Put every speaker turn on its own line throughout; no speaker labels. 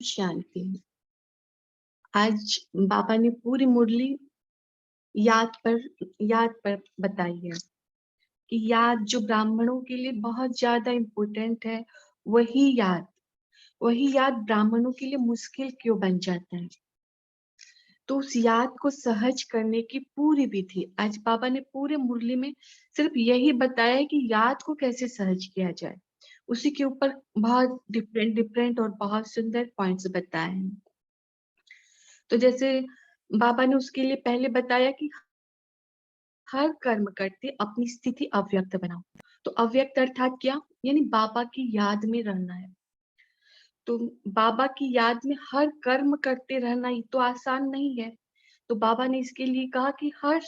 शांति। आज बाबा ने पूरी मुरली याद पर बताई है कि याद जो ब्राह्मणों के लिए बहुत ज्यादा इम्पोर्टेंट है, वही याद ब्राह्मणों के लिए मुश्किल क्यों बन जाता है। तो उस याद को सहज करने की पूरी विधि आज बाबा ने पूरे मुरली में सिर्फ यही बताया है कि याद को कैसे सहज किया जाए। उसी के ऊपर बहुत डिफरेंट और बहुत सुंदर पॉइंट्स बताए हैं। तो जैसे बाबा ने उसके लिए पहले बताया कि हर कर्म करते अपनी स्थिति अव्यक्त बनाओ। तो अव्यक्त अर्थात क्या, यानी बाबा की याद में रहना है। तो बाबा की याद में हर कर्म करते रहना ये तो आसान नहीं है। तो बाबा ने इसके लिए कहा कि हर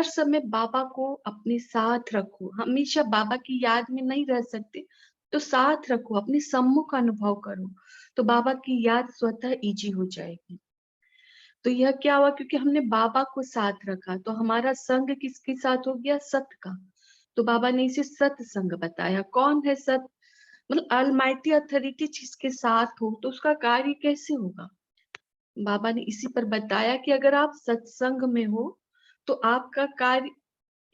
समय बाबा को अपने साथ रखो। हमेशा बाबा की याद में नहीं रह सकते तो साथ रखो, अपने सम्मुख अनुभव करो, तो बाबा की याद स्वतः इजी हो जाएगी। तो यह क्या हुआ, क्योंकि हमने बाबा को साथ रखा तो हमारा संग किसके साथ हो गया, सत का। तो बाबा ने इसे सत्संग बताया। कौन है सत, मतलब अलमाइटी अथॉरिटी जिसके साथ हो तो उसका कार्य कैसे होगा। बाबा ने इसी पर बताया कि अगर आप सत्संग में हो तो आपका कार्य,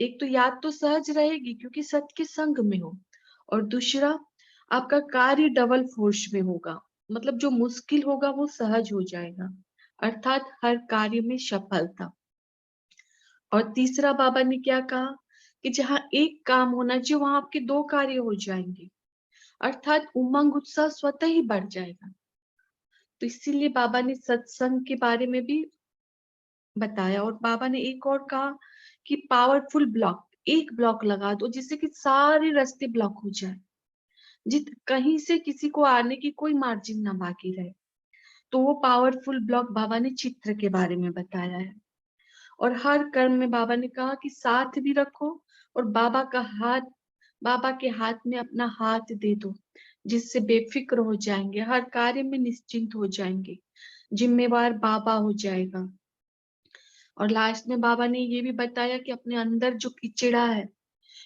एक तो याद तो सहज रहेगी क्योंकि सत के संग में हो, और दूसरा आपका कार्य डबल फोर्स में होगा, मतलब जो मुश्किल होगा वो सहज हो जाएगा, अर्थात हर कार्य में सफलता। और तीसरा बाबा ने क्या कहा कि जहाँ एक काम होना चाहिए वहां आपके दो कार्य हो जाएंगे, अर्थात उमंग उत्साह स्वतः ही बढ़ जाएगा। तो इसीलिए बाबा ने सत्संग के बारे में भी बताया। और बाबा ने एक और कहा कि पावरफुल ब्लॉक, एक ब्लॉक लगा दो जिससे कि सारे रास्ते ब्लॉक हो जाए, जित कहीं से किसी को आने की कोई मार्जिन ना बाकी रहे। तो वो पावरफुल ब्लॉक बाबा ने चित्र के बारे में बताया है। और हर कर्म में बाबा ने कहा कि साथ भी रखो और बाबा के हाथ में अपना हाथ दे दो, जिससे बेफिक्र हो जाएंगे, हर कार्य में निश्चिंत हो जाएंगे, जिम्मेवार बाबा हो जाएगा। और लास्ट में बाबा ने ये भी बताया कि अपने अंदर जो किचड़ा है,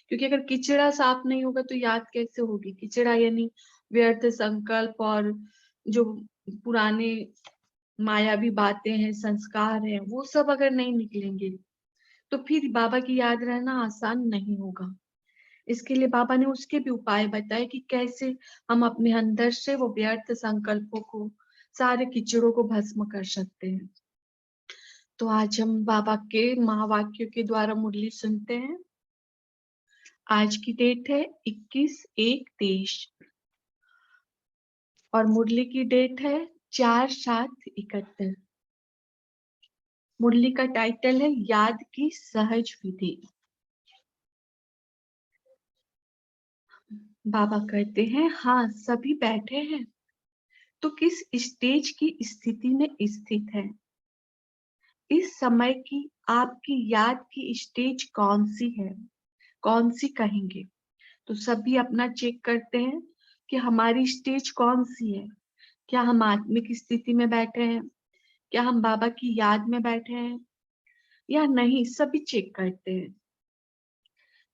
क्योंकि अगर किचड़ा साफ नहीं होगा तो याद कैसे होगी। किचड़ा यानी व्यर्थ संकल्प और जो पुराने मायावी बातें हैं, संस्कार हैं, वो सब अगर नहीं निकलेंगे तो फिर बाबा की याद रहना आसान नहीं होगा। इसके लिए बाबा ने उसके भी उपाय बताए कि कैसे हम अपने अंदर से वो व्यर्थ संकल्पों को, सारे कीचड़ों को भस्म कर सकते हैं। तो आज हम बाबा के महावाक्यों के द्वारा मुरली सुनते हैं। आज की डेट है 21/1/23 और मुरली की डेट है 4/7/71। मुरली का टाइटल है याद की सहज विधि। बाबा कहते हैं, हाँ सभी बैठे हैं तो किस स्टेज की स्थिति में स्थित है। इस समय की आपकी याद की स्टेज कौन सी है, कौन सी कहेंगे। तो सभी अपना चेक करते हैं कि हमारी स्टेज कौन सी है। क्या हम आत्मिक स्थिति में बैठे हैं, क्या हम बाबा की याद में बैठे हैं या नहीं, सभी चेक करते हैं।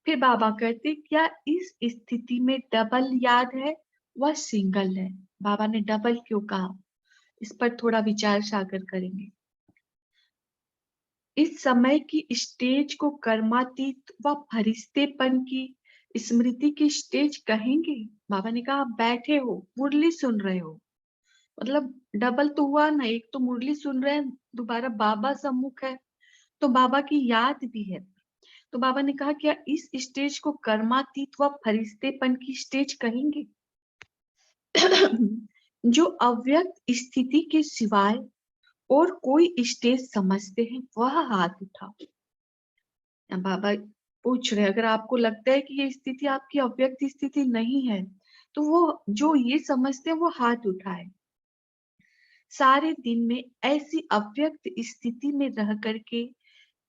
फिर बाबा कहते, क्या इस स्थिति में डबल याद है व सिंगल है। बाबा ने डबल क्यों कहा, इस पर थोड़ा विचार सागर करेंगे। इस समय की स्टेज को कर्मातीत व फरिश्तेपन की स्मृति की स्टेज कहेंगे। बाबा ने कहा आप बैठे हो, मुरली सुन रहे हो, मतलब डबल तो हुआ ना, एक तो मुरली सुन रहे हैं, दोबारा बाबा सम्मुख है तो बाबा की याद भी है। तो बाबा ने कहा क्या इस स्टेज को कर्मातीत व फरिश्तेपन की स्टेज कहेंगे। जो अव्यक्त स्थिति के सिवाय और कोई स्टेज समझते हैं वह हाथ उठाओ। बाबा पूछ रहे, अगर आपको लगता है कि ये स्थिति आपकी अव्यक्त स्थिति नहीं है तो वो जो ये समझते हैं वो हाथ उठाए। सारे दिन में ऐसी अव्यक्त स्थिति में रह करके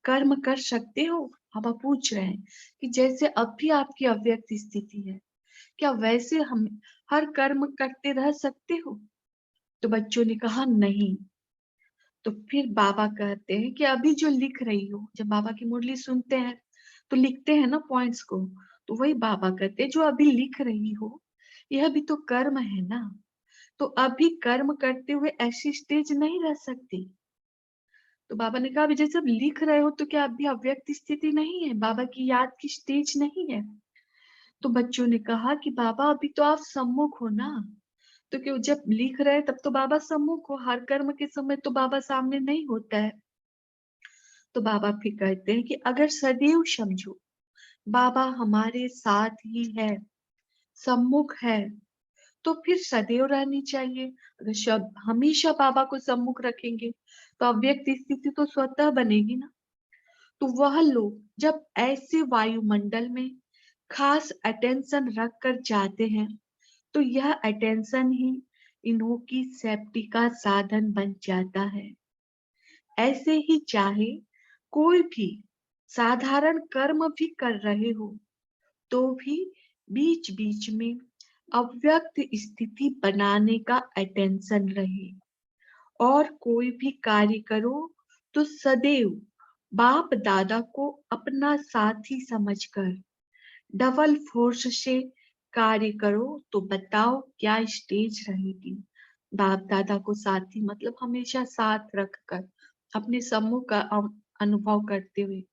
कर्म कर सकते हो। बाबा पूछ रहे हैं कि जैसे अब भी आपकी अव्यक्त स्थिति है, क्या वैसे हम हर कर्म करते रह सकते हो। तो बच्चों ने कहा नहीं। तो फिर बाबा कहते हैं कि अभी जो लिख रही हो, जब बाबा की मुरली सुनते हैं तो लिखते हैं ना पॉइंट्स को, तो वही बाबा कहते हैं जो अभी लिख रही हो यह भी तो कर्म है ना। तो अभी कर्म करते हुए ऐसी स्टेज नहीं रह सकती। तो बाबा ने कहा अभी जैसे अब लिख रहे हो तो क्या अभी अव्यक्त स्थिति नहीं है, बाबा की याद की स्टेज नहीं है? तो बच्चों ने कहा कि बाबा अभी तो आप सम्मुख हो ना, तो क्यों जब लिख रहे हैं तब तो बाबा सम्मुख हो, हर कर्म के समय तो बाबा सामने नहीं होता है। तो बाबा फिर कहते हैं कि अगर सदैव समझो बाबा हमारे साथ ही है, सम्मुख है, तो फिर सदैव रहनी चाहिए। अगर हमेशा बाबा को सम्मुख रखेंगे तो अव्यक्त स्थिति तो स्वतः बनेगी ना। तो वह लोग जब ऐसे वायुमंडल में खास अटेंशन रख कर जाते हैं तो यह अटेंशन ही इन्हों की सेफ्टी का साधन बन जाता है। ऐसे ही चाहे कोई भी साधारण कर्म भी कर रहे हो तो भी बीच बीच में अव्यक्त स्थिति बनाने का अटेंशन रहे, और कोई भी कार्य करो तो सदैव बाप दादा को अपना साथी समझकर डबल फोर्स से कार्य करो। तो बताओ क्या स्टेज रहेगी? बाप दादा को साथी मतलब हमेशा साथ रखकर अपने समूह का अनुभव करते हुए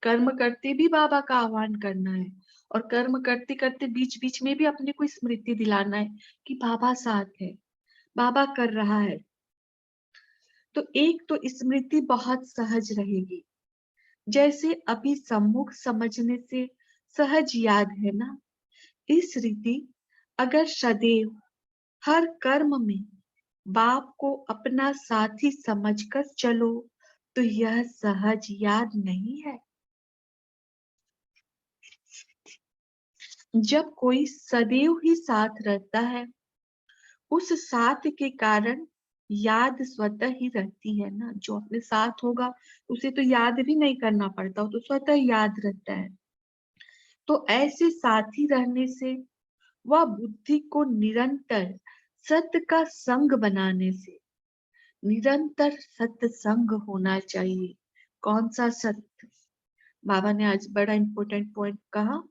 कर्म करते भी बाबा का आह्वान करना है, और कर्म करते करते बीच बीच में भी अपने को स्मृति दिलाना है कि बाबा साथ है, बाबा कर रहा है। तो एक तो स्मृति बहुत सहज रहेगी, जैसे अभी सम्मुख समझने से सहज याद है ना, इस रीति अगर सदैव हर कर्म में बाप को अपना साथी समझकर चलो तो यह सहज याद नहीं है। जब कोई सदैव ही साथ रहता है उस साथ के कारण याद स्वतः ही रहती है ना। जो अपने साथ होगा उसे तो याद भी नहीं करना पड़ता, तो स्वतः याद रहता है। तो ऐसे साथी रहने से वह बुद्धि को निरंतर सत्य का संग बनाने से, निरंतर सत्संग होना चाहिए। कौन सा सत्य? बाबा ने आज बड़ा इंपॉर्टेंट पॉइंट कहा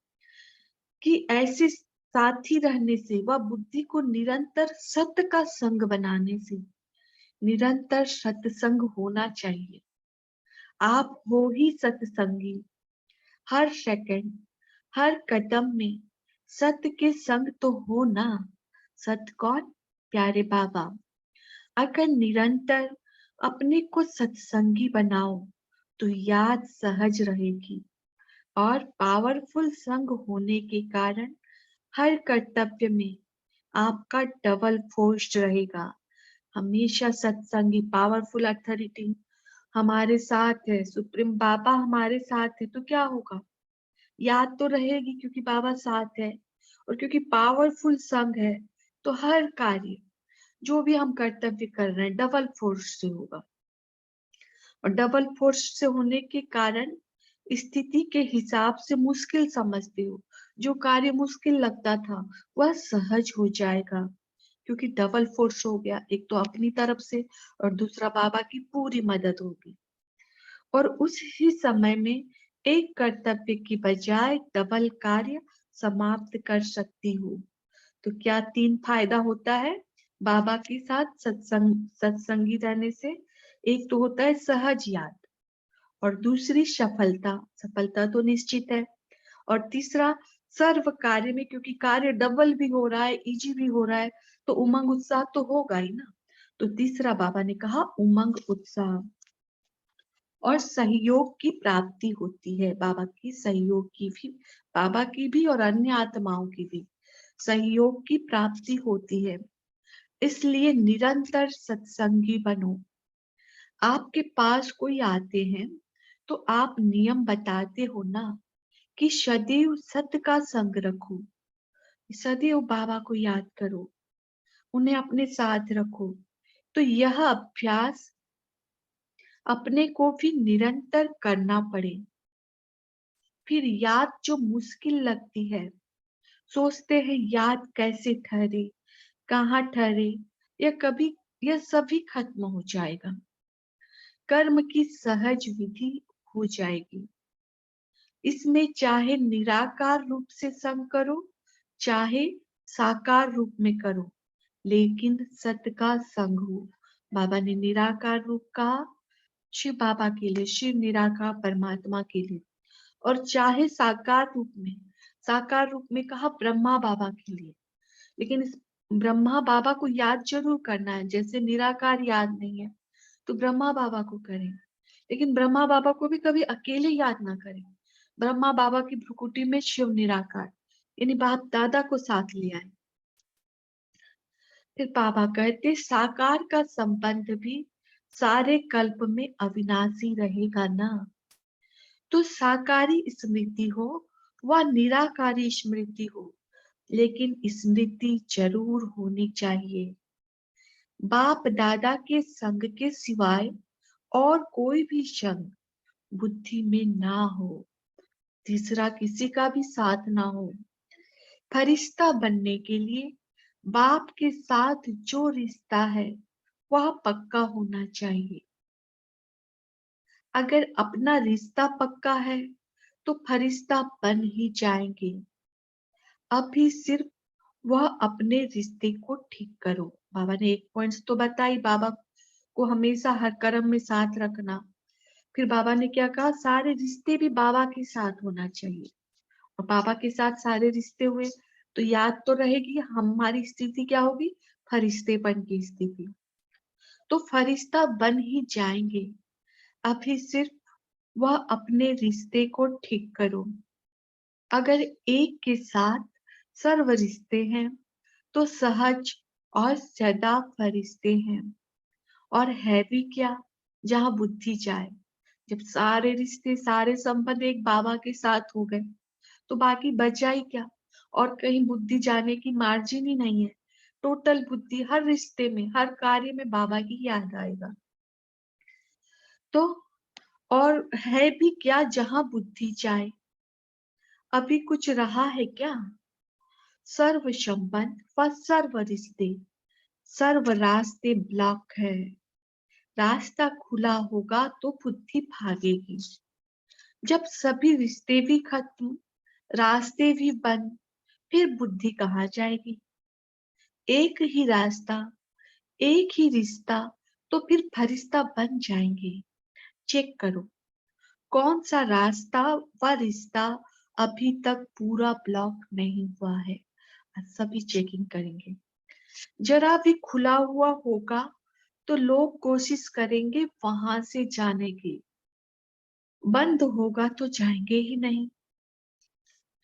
कि ऐसे साथी रहने से वह बुद्धि को निरंतर सत्य का संग बनाने से निरंतर सत्संग होना चाहिए। आप हो ही सत्संगी, हर सेकंड हर कदम में सत्य के संग तो हो ना। सत्य कौन? प्यारे बाबा। अगर निरंतर अपने को सत्संगी बनाओ तो याद सहज रहेगी, और पावरफुल संग होने के कारण हर कर्तव्य में आपका डबल फोर्स रहेगा। हमेशा सत्संगी पावरफुल अथॉरिटी हमारे साथ है, सुप्रीम बाबा हमारे साथ है, तो क्या होगा? याद तो रहेगी क्योंकि बाबा साथ है, और क्योंकि पावरफुल संग है तो हर कार्य जो भी हम कर्तव्य कर रहे हैं डबल फोर्स से होगा। और डबल फोर्स से होने के कारण स्थिति के हिसाब से मुश्किल समझते हो, जो कार्य मुश्किल लगता था वह सहज हो जाएगा, क्योंकि डबल फोर्स हो गया। एक तो अपनी तरफ से और दूसरा बाबा की पूरी मदद होगी, और उस ही समय में एक कर्तव्य की बजाय डबल कार्य समाप्त कर सकती हूँ। तो क्या 3 फायदा होता है बाबा के साथ सत्संगी रहने से? एक तो होता है सहज याद, और दूसरी सफलता, सफलता तो निश्चित है, और तीसरा सर्व कार्य में, क्योंकि कार्य डबल भी हो रहा है इजी भी हो रहा है तो उमंग उत्साह तो होगा ही ना। तो तीसरा बाबा ने कहा उमंग उत्साह, और सहयोग की प्राप्ति होती है। बाबा की सहयोग की भी, बाबा की भी और अन्य आत्माओं की भी सहयोग की प्राप्ति होती है। इसलिए निरंतर सत्संगी बनो। आपके पास कोई आते हैं तो आप नियम बताते हो ना कि सदैव सत्य का संग रखो, सदैव बाबा को याद करो, उन्हें अपने साथ रखो। तो यह अभ्यास अपने को भी निरंतर करना पड़े। फिर याद जो मुश्किल लगती है, सोचते हैं याद कैसे ठहरे, कहाँ ठहरे, या कभी यह सभी खत्म हो जाएगा। कर्म की सहज विधि हो जाएगी। इसमें चाहे निराकार रूप से संग करो, चाहे साकार रूप में करो, लेकिन सत्य का संग हो। बाबा ने निराकार रूप कहा शिव बाबा के लिए, शिव निराकार परमात्मा के लिए, और चाहे साकार रूप में कहा ब्रह्मा बाबा के लिए। लेकिन इस ब्रह्मा बाबा को याद जरूर करना है, जैसे निराकार याद नहीं है तो ब्रह्मा बाबा को करें, लेकिन ब्रह्मा बाबा को भी कभी अकेले याद ना करें। ब्रह्मा बाबा की भ्रुकुटी में शिव निराकार यानी बाप दादा को साथ ले आए। फिर बाबा कहते साकार का संबंध भी सारे कल्प में अविनाशी रहेगा ना। तो साकारी स्मृति हो व निराकारी स्मृति हो, लेकिन स्मृति जरूर होनी चाहिए। बाप दादा के संग के सिवाय और कोई भी संग बुद्धि में ना हो, तीसरा किसी का भी साथ ना हो। फरिश्ता बनने के लिए बाप के साथ जो रिश्ता है वह पक्का होना चाहिए। अगर अपना रिश्ता पक्का है तो फरिश्ता बन ही जाएंगे। अभी सिर्फ वह अपने रिश्ते को ठीक करो। बाबा ने एक पॉइंट्स तो बताई, बाबा को हमेशा हर कर्म में साथ रखना। फिर बाबा ने क्या कहा, सारे रिश्ते भी बाबा के साथ होना चाहिए। और बाबा के साथ सारे रिश्ते हुए तो याद तो रहेगी हमारी स्थिति क्या होगी, फरिश्तेपन की स्थिति। तो फरिश्ता बन ही जाएंगे। अभी सिर्फ वह अपने रिश्ते को ठीक करो। अगर एक के साथ सर्व रिश्ते हैं तो सहज और सदा फरिश्ते हैं। और है भी क्या, जहां बुद्धि जाए। जब सारे रिश्ते सारे संबंध एक बाबा के साथ हो गए तो बाकी बचा ही क्या, और कहीं बुद्धि जाने की मार्जिन ही नहीं है। टोटल बुद्धि हर रिश्ते में हर कार्य में बाबा की याद आएगा। तो और है भी क्या, जहां बुद्धि जाए। अभी कुछ रहा है क्या, सर्व संबंध व सर्व रिश्ते, सर्व रास्ते ब्लॉक है। रास्ता खुला होगा तो बुद्धि भागेगी। जब सभी रिश्ते भी खत्म, रास्ते भी बंद, फिर बुद्धि कहाँ जाएगी। एक ही रास्ता, एक ही रिश्ता, तो फिर फरिश्ता बन जाएंगे। चेक करो कौन सा रास्ता व रिश्ता अभी तक पूरा ब्लॉक नहीं हुआ है। आज सभी चेकिंग करेंगे। जरा भी खुला हुआ होगा तो लोग कोशिश करेंगे वहां से जाने की। बंद होगा तो जाएंगे ही नहीं।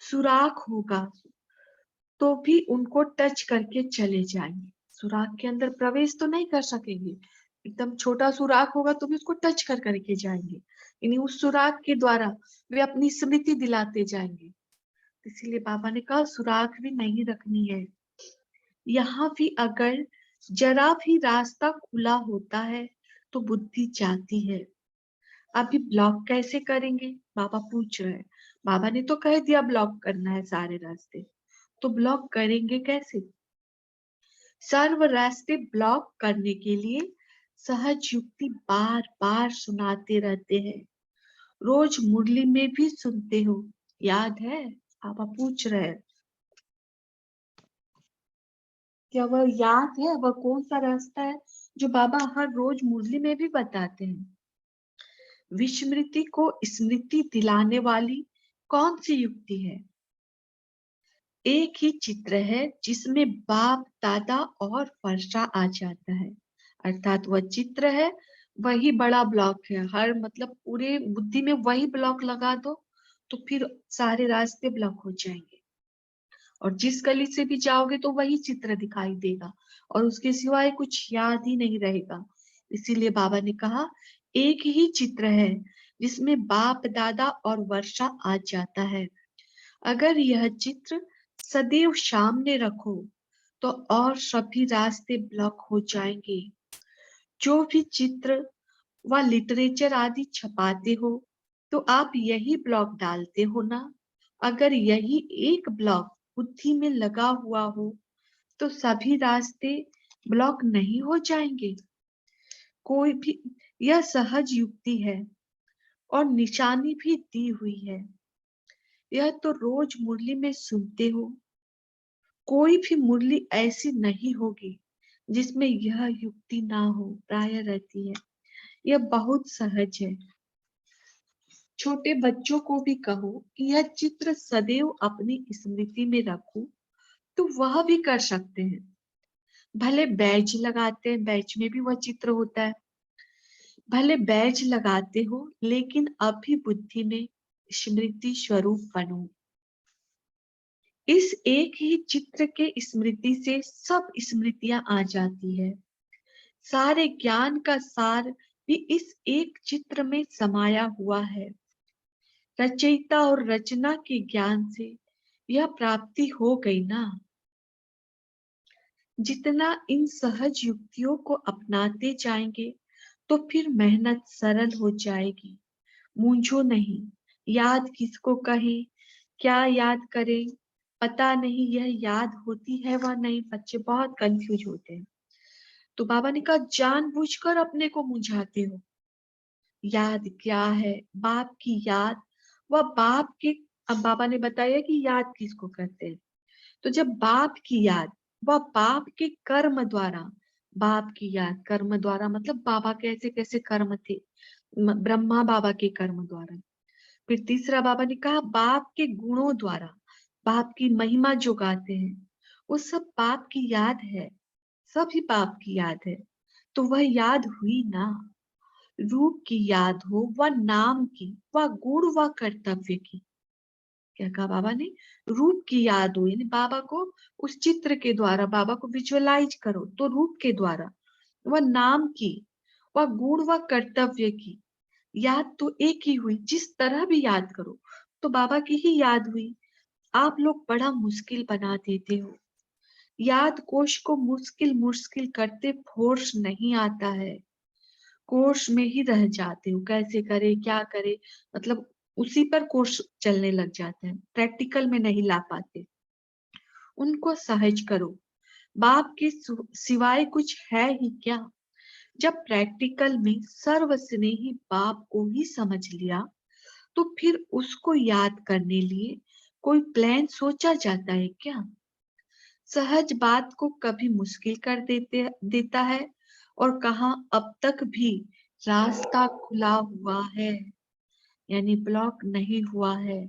सुराख होगा तो भी उनको टच करके चले जाएंगे। सुराख के अंदर प्रवेश तो नहीं कर सकेंगे। एकदम छोटा सुराख होगा तो भी उसको टच कर करके जाएंगे, यानी उस सुराख के द्वारा वे अपनी स्मृति दिलाते जाएंगे। इसीलिए बाबा ने कहा सुराख भी नहीं रखनी है। यहाँ भी अगर जरा भी रास्ता खुला होता है तो बुद्धि जाती है। अभी ब्लॉक कैसे करेंगे, बाबा पूछ रहे हैं। बाबा ने तो कह दिया ब्लॉक करना है सारे रास्ते, तो ब्लॉक करेंगे कैसे। सर्व रास्ते ब्लॉक करने के लिए सहज युक्ति बार बार सुनाते रहते हैं। रोज मुरली में भी सुनते हो, याद है, पापा पूछ रहे हैं। क्या वह याद है, वह कौन सा रास्ता है जो बाबा हर रोज मुरली में भी बताते हैं। विस्मृति को स्मृति दिलाने वाली कौन सी युक्ति है। एक ही चित्र है जिसमें बाप दादा और वर्षा आ जाता है, अर्थात वह चित्र है वही बड़ा ब्लॉक है। हर मतलब पूरे बुद्धि में वही ब्लॉक लगा दो तो फिर सारे रास्ते ब्लॉक हो जाएंगे। और जिस गली से भी जाओगे तो वही चित्र दिखाई देगा और उसके सिवाय कुछ याद ही नहीं रहेगा। इसीलिए बाबा ने कहा एक ही चित्र है जिसमें बाप दादा और वर्षा आ जाता है। अगर यह चित्र सदैव सामने रखो तो और सभी रास्ते ब्लॉक हो जाएंगे। जो भी चित्र व लिटरेचर आदि छपाते हो तो आप यही ब्लॉक डालते हो ना। अगर यही एक ब्लॉक बुद्धि में लगा हुआ हो तो सभी रास्ते ब्लॉक नहीं हो जाएंगे। कोई भी, यह सहज युक्ति है और निशानी भी दी हुई है। यह तो रोज मुरली में सुनते हो। कोई भी मुरली ऐसी नहीं होगी जिसमें यह युक्ति ना हो प्राय रहती है। यह बहुत सहज है। छोटे बच्चों को भी कहो कि यह चित्र सदैव अपनी स्मृति में रखो, तो वह भी कर सकते हैं। भले बैज लगाते हैं, बैज में भी वह चित्र होता है। भले बैज लगाते हो, लेकिन अभी बुद्धि में स्मृति स्वरूप बनो। इस एक ही चित्र के स्मृति से सब स्मृतियां आ जाती है। सारे ज्ञान का सार भी इस एक चित्र में समाया हुआ है। रचयिता और रचना के ज्ञान से यह प्राप्ति हो गई ना। जितना इन सहज युक्तियों को अपनाते जाएंगे, तो फिर मेहनत सरल हो जाएगी। मूंझो नहीं, याद किसको कहें, क्या याद करें, पता नहीं यह याद होती है व नहीं। बच्चे बहुत कंफ्यूज होते हैं। तो बाबा ने कहा, जानबूझकर अपने को मुझाते हो। याद क्या है? बाप की याद। वह बाप के, अब बाबा ने बताया कि याद किसको कहते हैं। तो जब बाप की याद, वह बाप के कर्म द्वारा, बाप की याद कर्म द्वारा मतलब बाबा के ऐसे कैसे कर्म थे, ब्रह्मा बाबा के कर्म द्वारा। फिर तीसरा बाबा ने कहा बाप के गुणों द्वारा, बाप की महिमा जो गाते हैं, वो सब बाप की याद है। सभी बाप की याद है। तो वह याद हुई ना। रूप की याद हो, व नाम की, व गुण व कर्तव्य की। क्या कहा बाबा ने? रूप की याद हो, यानी बाबा को उस चित्र के द्वारा बाबा को विजुअलाइज करो, तो रूप के द्वारा। वह नाम की, वह गुण व कर्तव्य की याद तो एक ही हुई। जिस तरह भी याद करो तो बाबा की ही याद हुई। आप लोग बड़ा मुश्किल बना देते हो। याद कोश को मुश्किल मुश्किल करते फोर्स नहीं आता है। कोर्स में ही रह जाते हो, कैसे करे क्या करे, मतलब उसी पर कोर्स चलने लग जाते हैं, प्रैक्टिकल में नहीं ला पाते। उनको सहज करो। बाप के सिवाय कुछ है ही क्या? जब प्रैक्टिकल में सर्वस्नेही बाप को ही समझ लिया, तो फिर उसको याद करने लिए कोई प्लान सोचा जाता है क्या? सहज बात को कभी मुश्किल कर देता है, और कहा अब तक भी रास्ता खुला हुआ है, यानी ब्लॉक नहीं हुआ है।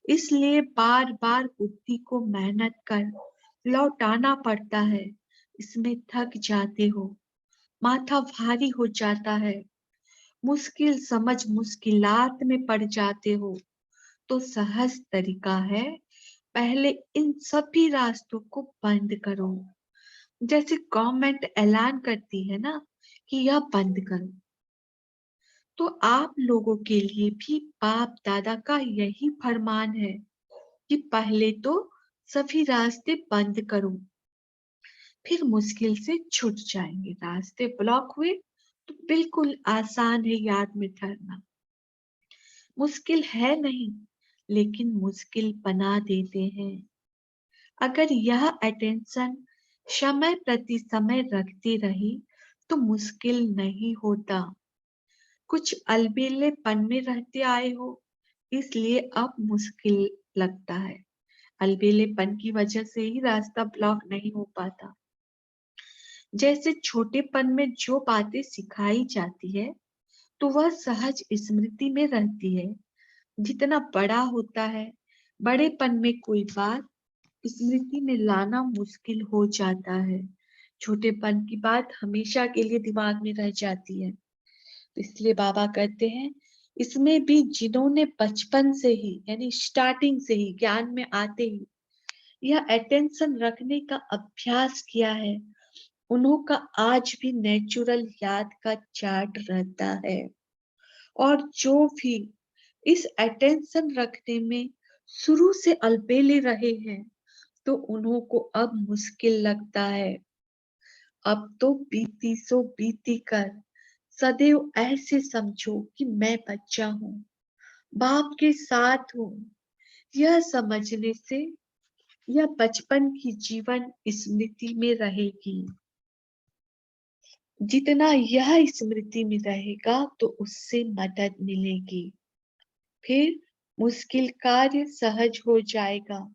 इसलिए बार बार बुद्धि को मेहनत कर लौटाना पड़ता है। इसमें थक जाते हो, माथा भारी हो जाता है, मुश्किल समझ मुश्किलात में पड़ जाते हो। तो सहज तरीका है, पहले इन सभी रास्तों को बंद करो। जैसे गवर्नमेंट ऐलान करती है ना कि यह बंद करो, तो आप लोगों के लिए भी बाप दादा का यही फरमान है कि पहले तो सभी रास्ते बंद करो, फिर मुश्किल से छूट जाएंगे। रास्ते ब्लॉक हुए तो बिल्कुल आसान है याद में ठहरना। मुश्किल है नहीं, लेकिन मुश्किल बना देते हैं। अगर यह अटेंशन समय प्रति समय रखती रही तो मुश्किल नहीं होता। कुछ अलबेलेपन में रहते आए हो, इसलिए अब मुश्किल लगता है। अलबेलेपन की वजह से ही रास्ता ब्लॉक नहीं हो पाता। जैसे छोटेपन में जो बातें सिखाई जाती है, तो वह सहज स्मृति में रहती है। जितना बड़ा होता है, बड़ेपन में कोई बात स्मृति में लाना मुश्किल हो जाता है। छोटेपन की बात हमेशा के लिए दिमाग में रह जाती है। तो इसलिए बाबा कहते हैं, इसमें भी जिन्होंने बचपन से ही, यानी स्टार्टिंग से ही, ज्ञान में आते ही यह अटेंशन रखने का अभ्यास किया है, उन्हों का आज भी नेचुरल याद का चार्ट रहता है। और जो भी इस अटेंशन रखने में शुरू से अलबेले रहे हैं, तो उन्हों को अब मुश्किल लगता है। अब तो बीती सो बीती कर सदैव ऐसे समझो कि मैं बच्चा हूँ, बाप के साथ हूँ। यह समझने से यह बचपन की जीवन स्मृति में रहेगी। जितना यह स्मृति में रहेगा, तो उससे मदद मिलेगी। फिर मुश्किल कार्य सहज हो जाएगा।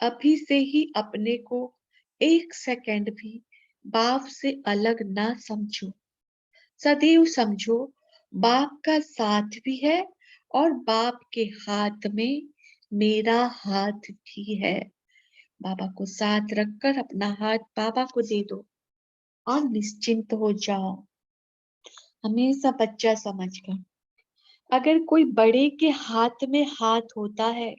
अभी से ही अपने को एक सेकंड भी बाप से अलग ना समझो, सदैव समझो बाप का साथ भी है और बाप के हाथ में मेरा हाथ भी है। बाबा को साथ रखकर अपना हाथ बाबा को दे दो और निश्चिंत हो जाओ। हमेशा बच्चा समझकर, अगर कोई बड़े के हाथ में हाथ होता है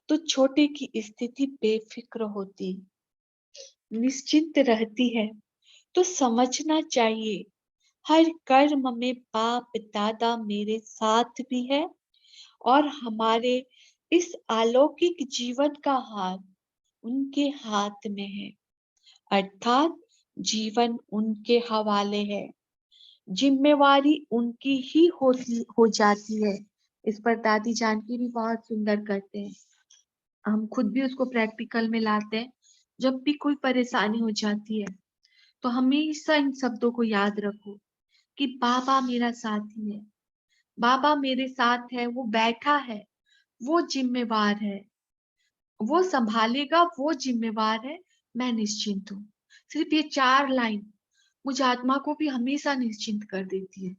तो छोटे की स्थिति बेफिक्र होती, निश्चिंत रहती है। तो समझना चाहिए हर कर्म में बाप दादा मेरे साथ भी है और हमारे इस अलौकिक जीवन का हाथ उनके हाथ में है, अर्थात जीवन उनके हवाले है, जिम्मेवारी उनकी ही हो जाती है। इस पर दादी जानकी भी बहुत सुंदर करते हैं, हम खुद भी उसको प्रैक्टिकल में लाते हैं। जब भी कोई परेशानी हो जाती है तो हमेशा इन शब्दों को याद रखो कि बाबा मेरा साथी है, बाबा मेरे साथ है, वो बैठा है, वो जिम्मेवार है, वो संभालेगा, वो जिम्मेवार है, मैं निश्चिंत हूँ। सिर्फ ये 4 लाइन मुझ आत्मा को भी हमेशा निश्चिंत कर देती है।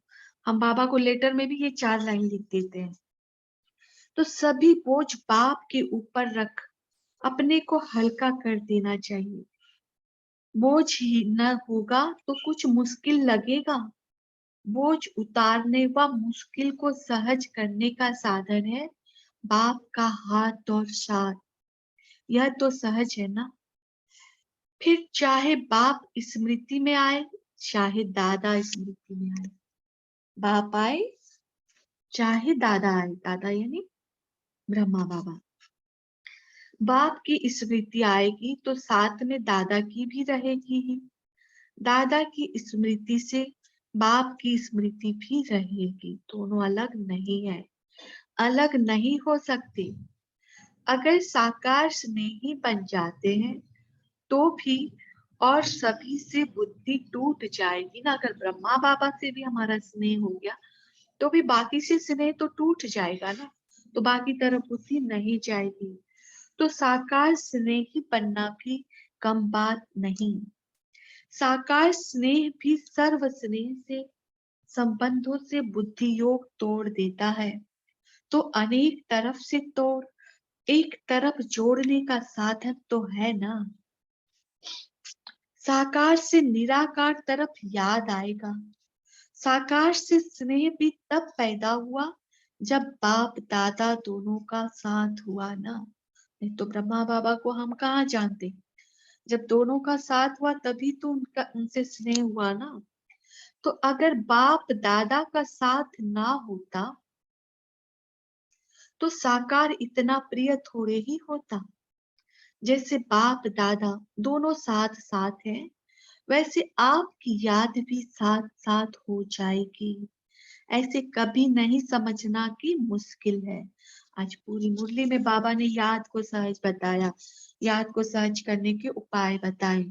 हम बाबा को लेटर में भी ये 4 लाइन लिख देते हैं। तो सभी बोझ बाप के ऊपर रख अपने को हल्का कर देना चाहिए। बोझ ही न होगा तो कुछ मुश्किल लगेगा। बोझ उतारने व मुश्किल को सहज करने का साधन है बाप का हाथ और साथ। यह तो सहज है ना। फिर चाहे बाप स्मृति में आए, चाहे दादा स्मृति में आए, बाप आए चाहे दादा आए, दादा यानी ब्रह्मा बाबा, बाप की स्मृति आएगी तो साथ में दादा की भी रहेगी ही। दादा की स्मृति से बाप की स्मृति भी रहेगी, दोनों अलग नहीं है, अलग नहीं हो सकते। अगर साकार स्नेही बन जाते हैं तो भी और सभी से बुद्धि टूट जाएगी ना। अगर ब्रह्मा बाबा से भी हमारा स्नेह हो गया तो भी बाकी से स्नेह तो टूट जाएगा ना, तो बाकी तरफ बुद्धि नहीं जाएगी। तो साकार स्नेही बनना भी कम बात नहीं। साकार स्नेह भी सर्व स्नेह से संबंधों से बुद्धि योग तोड़ देता है। तो अनेक तरफ से तोड़ एक तरफ जोड़ने का साधन तो है ना। साकार से निराकार तरफ याद आएगा। साकार से स्नेह भी तब पैदा हुआ जब बाप दादा दोनों का साथ हुआ ना। नहीं तो ब्रह्मा बाबा को हम कहाँ जानते, जब दोनों का साथ हुआ तभी तो उनका उनसे स्नेह हुआ ना। तो अगर बाप दादा का साथ ना होता तो साकार इतना प्रिय थोड़े ही होता। जैसे बाप दादा दोनों साथ साथ हैं, वैसे आपकी याद भी साथ साथ हो जाएगी। ऐसे कभी नहीं समझना कि मुश्किल है। आज पूरी मुरली में बाबा ने याद को सहज बताया, याद को सहज करने के उपाय बताए।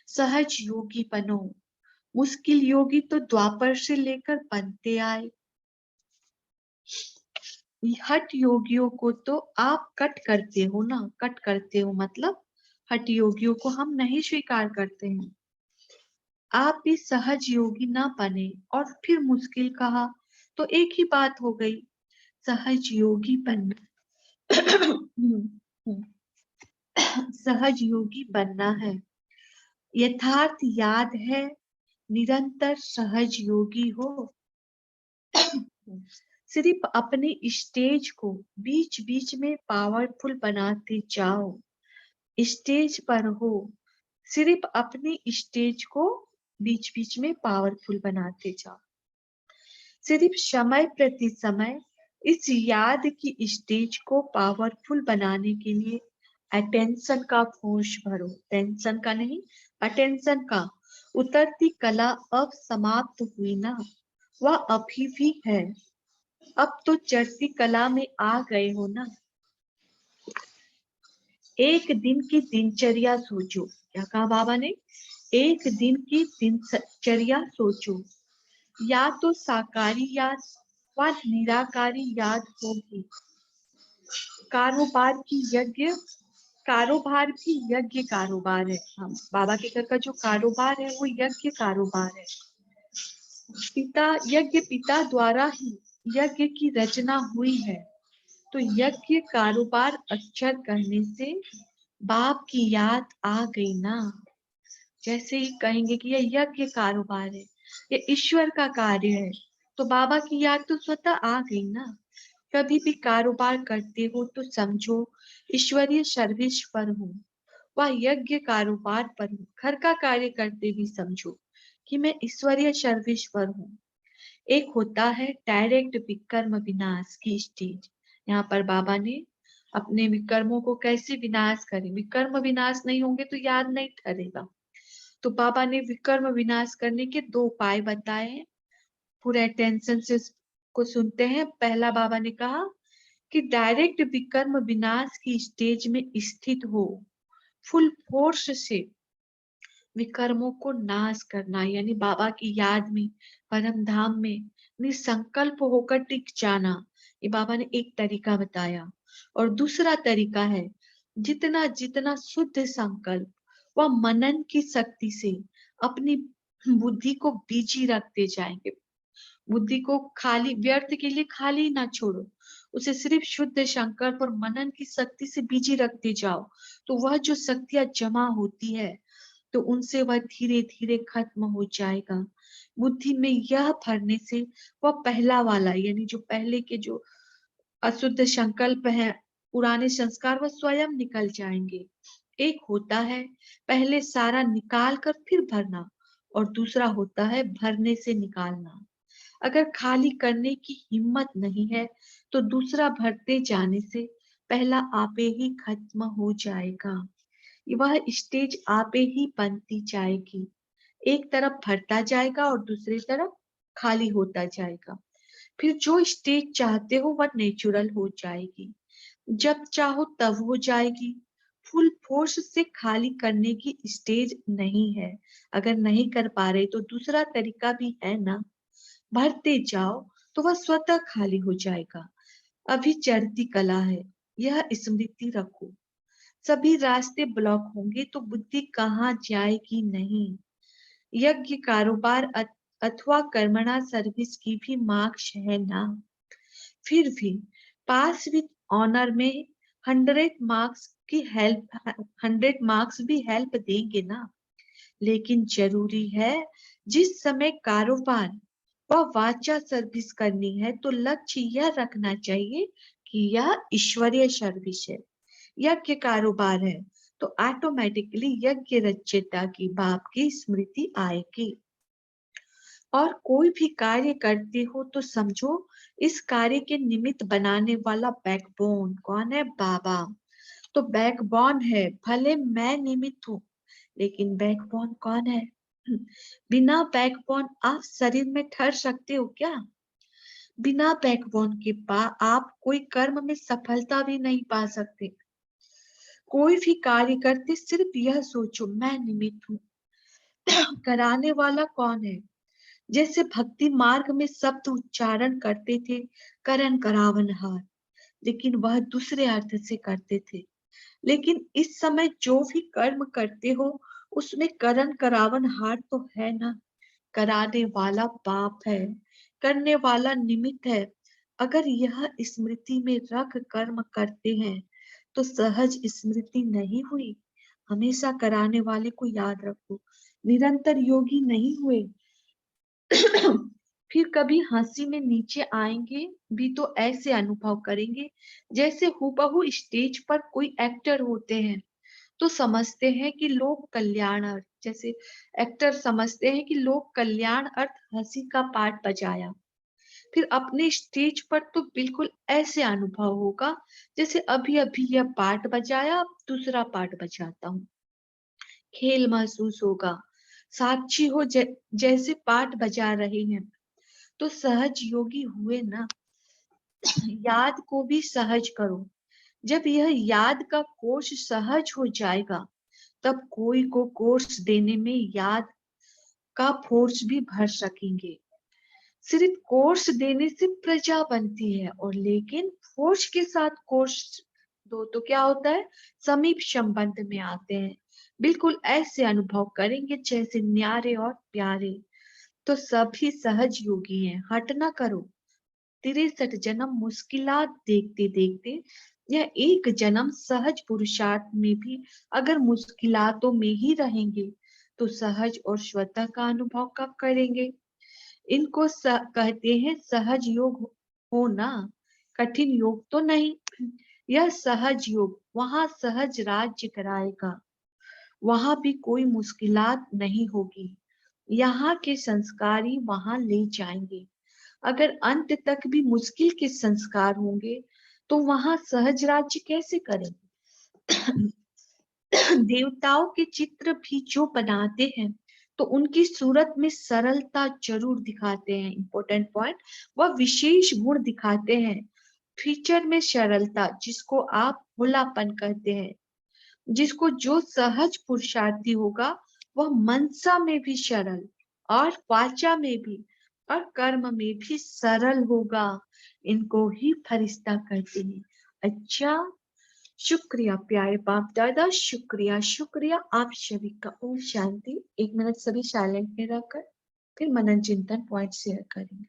सहज योगी बनो। मुश्किल योगी तो द्वापर से लेकर बनते आए। हठ योगियों को तो आप कट करते हो ना, कट करते हो मतलब हठ योगियों को हम नहीं स्वीकार करते हैं। आप भी सहज योगी ना बने और फिर मुश्किल कहा तो एक ही बात हो गई, सहज योगी बनना। सहज योगी बनना है, यथार्थ याद है, निरंतर सहज योगी हो। सिर्फ अपने स्टेज को बीच बीच में पावरफुल बनाते जाओ। स्टेज पर हो, सिर्फ अपने स्टेज को बीच बीच में पावरफुल बनाते जाओ। सिर्फ समय प्रति समय इस याद की स्टेज को पावरफुल बनाने के लिए अटेंशन का फोर्स भरो। टेंशन का नहीं, अटेंशन का। उतरती कला अब समाप्त हुई ना, वह अभी भी है। अब तो चढ़ती कला में आ गए हो ना। एक दिन की दिनचर्या सोचो। क्या कहा बाबा ने? एक दिन की दिनचर्या सोचो। या तो साकारी याद व निराकारी याद होगी। कारोबार की यज्ञ कारोबार भी यज्ञ कारोबार है। हम बाबा के घर का जो कारोबार है वो यज्ञ कारोबार है। पिता द्वारा ही यज्ञ की रचना हुई है। तो यज्ञ कारोबार अक्षर करने से बाप की याद आ गई ना। जैसे ही कहेंगे कि यह यज्ञ कारोबार है, ये ईश्वर का कार्य है, तो बाबा की याद तो स्वतः आ गई ना। कभी भी कारोबार करते हो तो समझो ईश्वरीय सर्विस पर हो, वह यज्ञ कारोबार पर हूँ। घर का कार्य करते भी समझो कि मैं ईश्वरीय सर्विस पर हूँ। एक होता है डायरेक्ट विकर्म विनाश की स्टेज। यहाँ पर बाबा ने अपने विकर्मों को कैसे विनाश करें, विकर्म विनाश नहीं होंगे तो याद नहीं ठहरेगा। तो बाबा ने विकर्म विनाश करने के 2 उपाय बताए हैं। पूरे अटेंशन से को सुनते हैं। पहला बाबा ने कहा कि डायरेक्ट विकर्म विनाश की स्टेज में स्थित हो, फुल फोर्स से विकर्मों को नाश करना, यानी बाबा की याद में परम धाम में निसंकल्प होकर टिक जाना। ये बाबा ने एक तरीका बताया। और दूसरा तरीका है जितना जितना शुद्ध संकल्प व मनन की शक्ति से अपनी बुद्धि को बिजी रखते जाएंगे। बुद्धि को खाली व्यर्थ के लिए खाली ना छोड़ो, उसे सिर्फ शुद्ध संकल्प और मनन की शक्ति से बिजी रखते जाओ। तो वह जो शक्तियां जमा होती है तो उनसे वह धीरे धीरे खत्म हो जाएगा। बुद्धि में यह भरने से वह पहला वाला, यानी जो पहले के जो अशुद्ध संकल्प है, पुराने संस्कार, वह स्वयं निकल जाएंगे। एक होता है पहले सारा निकाल कर फिर भरना, और दूसरा होता है भरने से निकालना। अगर खाली करने की हिम्मत नहीं है तो दूसरा भरते जाने से पहला आपे ही खत्म हो जाएगा। वह स्टेज आपे ही बनती जाएगी। एक तरफ भरता जाएगा और दूसरी तरफ खाली होता जाएगा। फिर जो स्टेज चाहते हो वह नेचुरल हो जाएगी। जब चाहो तब हो जाएगी। फुल फोर्स से खाली करने की स्टेज नहीं है। अगर नहीं कर पा रहे तो दूसरा तरीका भी है ना, भरते जाओ तो वह स्वतः खाली हो जाएगा। अभी चढ़ती कला है, यह स्मृति रखो। सभी रास्ते ब्लॉक होंगे तो बुद्धि कहाँ जाएगी नहीं। यज्ञ कारोबार अथवा कर्मणा सर्विस की भी मार्क्स है ना। फिर भी पास विद ऑनर में 100 मार्क्स भी हेल्प देंगे ना। लेकिन जरूरी है जिस समय कारोबार व वाचा सर्विस करनी है तो लक्ष्य यह रखना चाहिए कि यह ईश्वरीय सर्विस है, यज्ञ कारोबार है। तो ऑटोमेटिकली यज्ञ रचयिता की बाप की स्मृति आएगी। और कोई भी कार्य करते हो तो समझो इस कार्य के निमित्त बनाने वाला बैकबोन कौन है, बाबा। तो बैकबोन है, भले मैं निमित्त हूँ लेकिन बैकबोन कौन है। बिना बैकबोन आप शरीर में ठहर सकते हो क्या? बिना बैकबोन के आप कोई कर्म में सफलता भी नहीं पा सकते। कोई भी कार्य करते सिर्फ यह सोचो मैं निमित्त हूँ। कराने वाला कौन है? जैसे भक्ति मार्ग में शब्द उच्चारण करते थे करण करावनहार, लेकिन वह दूसरे अर्थ से करते थे। लेकिन इस समय जो भी कर्म करते हो उसमें करण करावनहार तो है ना। कराने वाला बाप है, करने वाला निमित्त है। अगर यह स्मृति में रख कर्म करते हैं तो सहज स्मृति नहीं हुई। हमेशा कराने वाले को याद रखो। निरंतर योगी नहीं हुए फिर कभी हंसी में नीचे आएंगे भी तो ऐसे अनुभव करेंगे जैसे हूबहू स्टेज पर कोई एक्टर होते हैं। तो समझते हैं कि लोक कल्याण अर्थ, जैसे एक्टर समझते हैं कि लोक कल्याण अर्थ हंसी का पार्ट बजाया। फिर अपने स्टेज पर तो बिल्कुल ऐसे अनुभव होगा जैसे अभी अभी यह पार्ट बजाया, अब दूसरा पार्ट बजाता हूँ। खेल महसूस होगा, साक्षी हो जैसे पाठ बजा रहे हैं। तो सहज योगी हुए ना। याद को भी सहज करो। जब यह याद का कोर्स सहज हो जाएगा तब कोई को कोर्स देने में याद का फोर्स भी भर सकेंगे। सिर्फ कोर्स देने से प्रजा बनती है, और लेकिन फोर्स के साथ कोर्स दो तो क्या होता है, समीप संबंध में आते हैं। बिल्कुल ऐसे अनुभव करेंगे जैसे न्यारे और प्यारे। तो सभी सहज योगी हैं, हट ना करो। 63 जन्म मुश्किलात देखते देखते यह एक जन्म सहज पुरुषार्थ में भी अगर मुश्किलातों में ही रहेंगे तो सहज और स्वतः का अनुभव कब करेंगे। इनको कहते हैं सहज योग होना, कठिन योग तो नहीं। यह सहज योग वहां सहज राज्य कराएगा, वहां भी कोई मुश्किलात नहीं होगी। यहाँ के संस्कारी वहां ले जाएंगे। अगर अंत तक भी मुश्किल के संस्कार होंगे तो वहां सहज राज्य कैसे करेंगे। देवताओं के चित्र भी जो बनाते हैं तो उनकी सूरत में सरलता जरूर दिखाते हैं। इंपॉर्टेंट पॉइंट, वह विशेष गुण दिखाते हैं। फीचर में सरलता, जिसको आप भोलापन कहते हैं। जिसको जो सहज पुरुषार्थी होगा वह मनसा में भी सरल और वाचा में भी और कर्म में भी सरल होगा। इनको ही फरिश्ता कहते हैं। अच्छा, शुक्रिया प्यारे बाप दादा, शुक्रिया शुक्रिया आप सभी का। ओम शांति। 1 मिनट सभी साइलेंट में रहकर फिर मनन चिंतन पॉइंट शेयर करेंगे।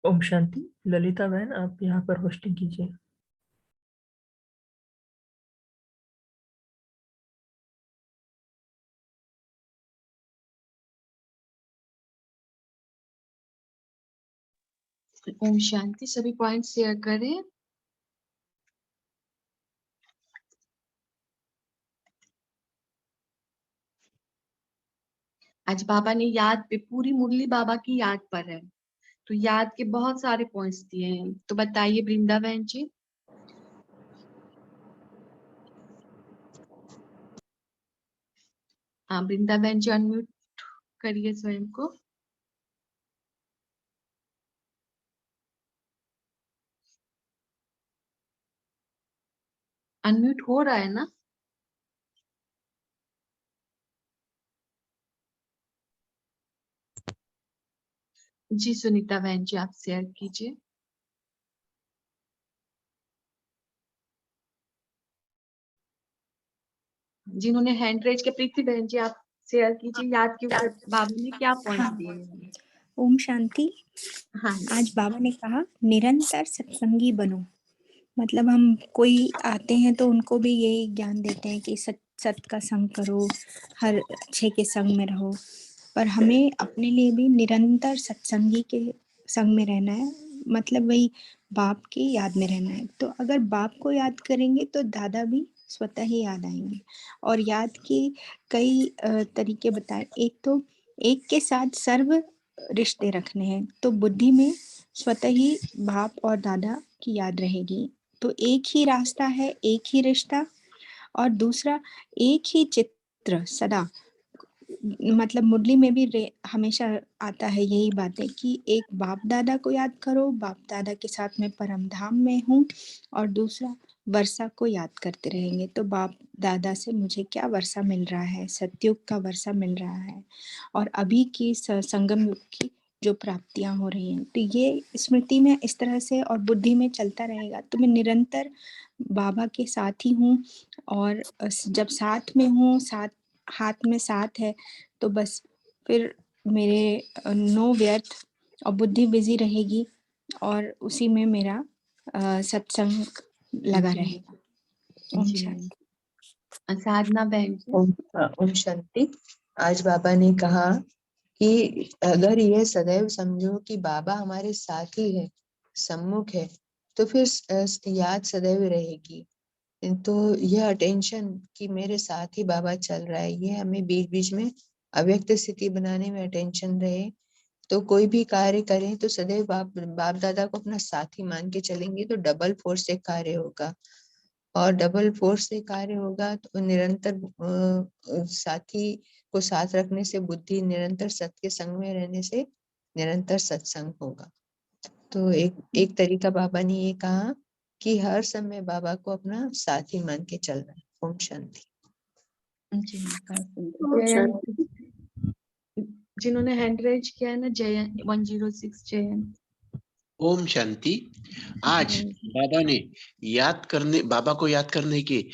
ओम शांति। ललिता बहन, आप यहाँ पर होस्टिंग कीजिए।
ओम शांति। सभी पॉइंट शेयर करें। आज बाबा ने याद पे पूरी मुरली बाबा की याद पर है, तो याद के बहुत सारे पॉइंट्स दिए हैं। तो बताइए वृंदा बहन जी। हाँ वृंदा बहन जी, अनम्यूट करिए स्वयं को। अनम्यूट हो रहा है ना। जी सुनीता बहन जी, आप शेयर कीजिए। जिन्होंने हैंड रेज के, प्रीति बहन जी आप शेयर कीजिए। याद के ऊपर बाबू ने क्या पॉइंट्स
हाँ,
दिए हैं।
ओम शांति।
हाँ
आज बाबा ने कहा निरंतर सत्संगी बनो। मतलब हम कोई आते हैं तो उनको भी यही ज्ञान देते हैं कि सत का संग करो, हर अच्छे के संग में रहो। पर हमें अपने लिए भी निरंतर सत्संगी के संग में रहना है। मतलब वही बाप की याद में रहना है। तो अगर बाप को याद करेंगे तो दादा भी स्वतः ही याद आएंगे। और याद की कई तरीके बताए। एक तो एक के साथ सर्व रिश्ते रखने हैं, तो बुद्धि में स्वतः ही बाप और दादा की याद रहेगी। तो एक ही रास्ता है, एक ही रिश्ता। और दूसरा, एक ही चित्र सदा। मतलब मुरली में भी हमेशा आता है यही बातें कि एक बाप दादा को याद करो, बाप दादा के साथ में परम धाम में हूँ। और दूसरा, वर्षा को याद करते रहेंगे। तो बाप दादा से मुझे क्या वर्षा मिल रहा है, सतयुग का वर्षा मिल रहा है और अभी की संगम युग की जो प्राप्तियां हो रही हैं। तो ये स्मृति में इस तरह से और बुद्धि में चलता रहेगा। तो मैं निरंतर बाबा के साथ ही हूँ। और जब साथ में हूँ, साथ हाथ में साथ है तो बस फिर मेरे नो व्यर्थ और बुद्धि बिजी रहेगी और उसी में मेरा सत्संग लगा
जी
रहेगा। ओम
जी
शांति।
साधना बहन जी।
ओम शांति। आज बाबा ने कहा कि अगर ये सदैव समझो कि बाबा हमारे साथ ही है, सम्मुख है, तो फिर याद सदैव रहेगी। तो यह अटेंशन कि मेरे साथ ही बाबा चल रहा है, ये हमें बीच बीच में अव्यक्त स्थिति बनाने में अटेंशन रहे। तो कोई भी कार्य करें तो सदैव बाप दादा को अपना साथी मान के चलेंगे तो डबल फोर्स से कार्य होगा, और डबल फोर्स से कार्य होगा तो निरंतर साथी को साथ रखने से, बुद्धि निरंतर सत्य के संग में रहने से निरंतर सत्संग होगा। तो एक तरीका बाबा ने ये कहा कि हर समय बाबा को अपना साथी मान के चलना है। ओम शांति।
जी जयंत, जिन्होंने हैंड रेज किया है ना, जयंत 106 जयंत।
ओम शांति। आज बाबा ने बाबा को याद करने के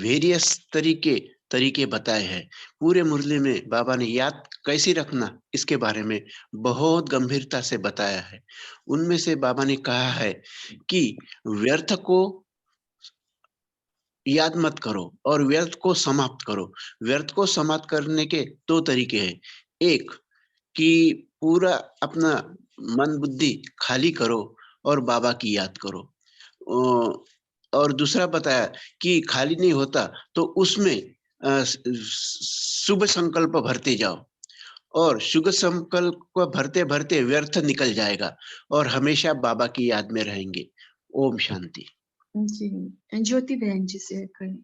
वेरियस तरीके बताए हैं। पूरे मुरली में बाबा ने याद कैसे रखना इसके बारे में बहुत गंभीरता से बताया है। उनमें से बाबा ने कहा है कि व्यर्थ को याद मत करो और व्यर्थ को समाप्त करो। व्यर्थ को समाप्त करने के दो तरीके हैं। एक कि पूरा अपना मन बुद्धि खाली करो और बाबा की याद करो। और दूसरा बताया कि खाली नहीं होता तो उसमें शुभ संकल्प भरते जाओ, और शुभ संकल्प को भरते भरते व्यर्थ निकल जाएगा और हमेशा बाबा की याद में रहेंगे। ओम शांति।
जी ज्योति बहन जी शेयर करें।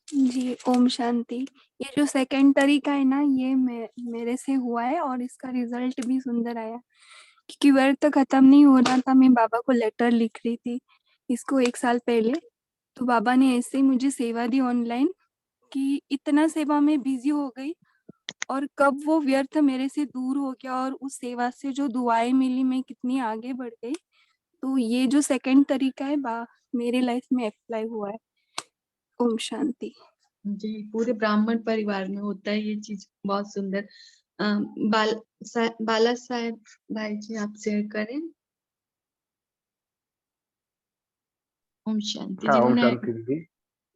जी ओम शांति। ये जो सेकंड तरीका है ना, ये मेरे से हुआ है और इसका रिजल्ट भी सुंदर आया, क्योंकि व्यर्थ खत्म नहीं हो रहा था। मैं बाबा को लेटर लिख रही थी इसको 1 साल पहले, तो बाबा ने ऐसे ही मुझे सेवा दी ऑनलाइन कि इतना सेवा में बिजी हो गई और कब वो व्यर्थ मेरे से दूर हो गया और उस सेवा से जो दुआएं मिली मैं कितनी आगे बढ़ गई। तो ये जो सेकंड तरीका है मेरे लाइफ में अप्लाई हुआ है। ओम शांति।
जी पूरे ब्राह्मण परिवार में होता है ये चीज, बहुत सुंदर। बाला साहेब भाई जी आप शेयर करें। ओम शांति।
हाँ, ओम
जिन्होंने
शांति दीदी।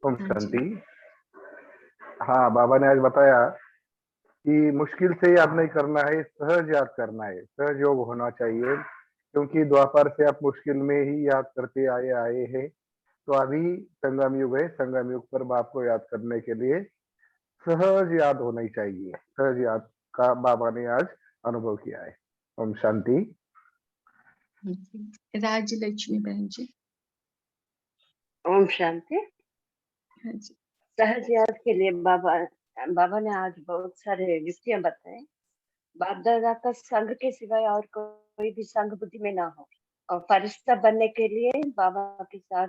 ओम
हाँ जी
शांति। हाँ, बाबा ने आज बताया कि मुश्किल से याद नहीं करना है, सहज याद करना है, सहज योग होना चाहिए, क्योंकि द्वापर से आप मुश्किल में ही याद करते आए हैं। तो अभी संगम युग है, संगम युग पर बाप को याद करने के लिए सहज याद होनी चाहिए। सहज याद का बाबा ने आज अनुभव किया है। ओम शांति।
राज लक्ष्मी बहन जी।
ओम शांति।
हाँ जी।
सहज याद के लिए बाबा ने आज बहुत सारे युक्तियां बताए। बाप दादा का संग के सिवाय और कोई भी संग बुद्धि में ना हो, और फरिश्ता बनने के लिए बाबा के साथ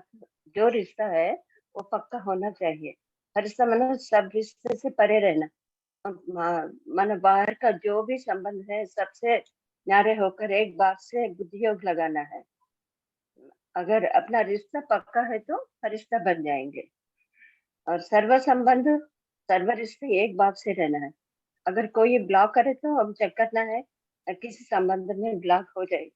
जो रिश्ता है वो पक्का होना चाहिए। फरिश्ता मतलब सब रिश्ते से परे रहना, मन बाहर का जो भी संबंध है सबसे न्यारे होकर एक बात से बुद्धि योग लगाना है। अगर अपना रिश्ता पक्का है तो फरिश्ता बन जाएंगे। और सर्व संबंध सर्व रिश्ते एक बाप से रहना है। अगर कोई ब्लॉक करे तो हम चेक करना है किसी संबंध में ब्लॉक हो जाए,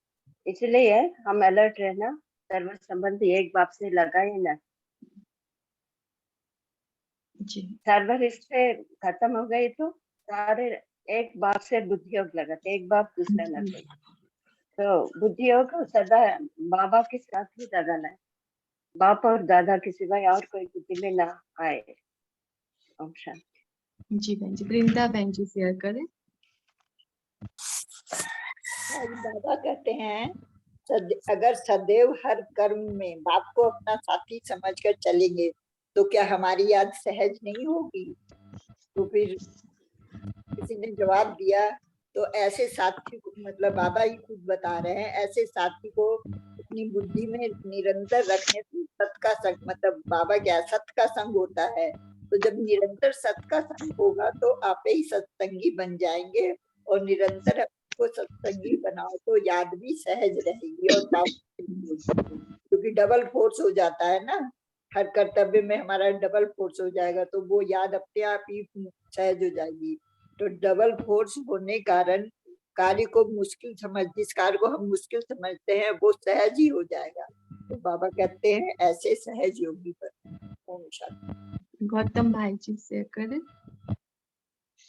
इसलिए हम अलर्ट रहना, सर्व संबंध एक बाप से लगाए ना।
जी
सर्व रिश्ते खत्म हो गए तो सारे एक बाप से बुद्धि योग लगाते, एक बाप दूसरा ना कोई। तो बुद्धि योग सदा बाबा के साथ ही लगाना है, बाप और दादा के सिवाय और कोई बुद्धि में ना आए। ओम शांति।
जी बहन जी। वृंदा बहन जी शेयर करें।
बाबा कहते हैं अगर सदैव हर कर्म में बाप को अपना साथी समझकर चलेंगे तो क्या हमारी याद सहज नहीं होगी। तो फिर किसी ने जवाब दिया, तो ऐसे साथी को, मतलब बाबा ही खुद बता रहे हैं, ऐसे साथी को अपनी बुद्धि में निरंतर रखने से सत का संग, मतलब बाबा क्या सत का संग होता है। तो जब निरंतर सत का संग होगा तो आप ही सत्संगी बन जाएंगे, और निरंतर को सत्संगी बनाओ तो याद भी सहज रहेगी और क्योंकि डबल फोर्स हो जाता है ना, हर कर्तव्य में हमारा डबल फोर्स हो जाएगा, तो वो याद अपने आप ही सहज हो जाएगी। तो डबल फोर्स होने कारण कार्य को मुश्किल जिस कार्य को हम मुश्किल समझते हैं वो सहज ही हो जाएगा। तो बाबा कहते हैं ऐसे सहज योगी पर। ओम शांति।
गौतम भाई जी से करें।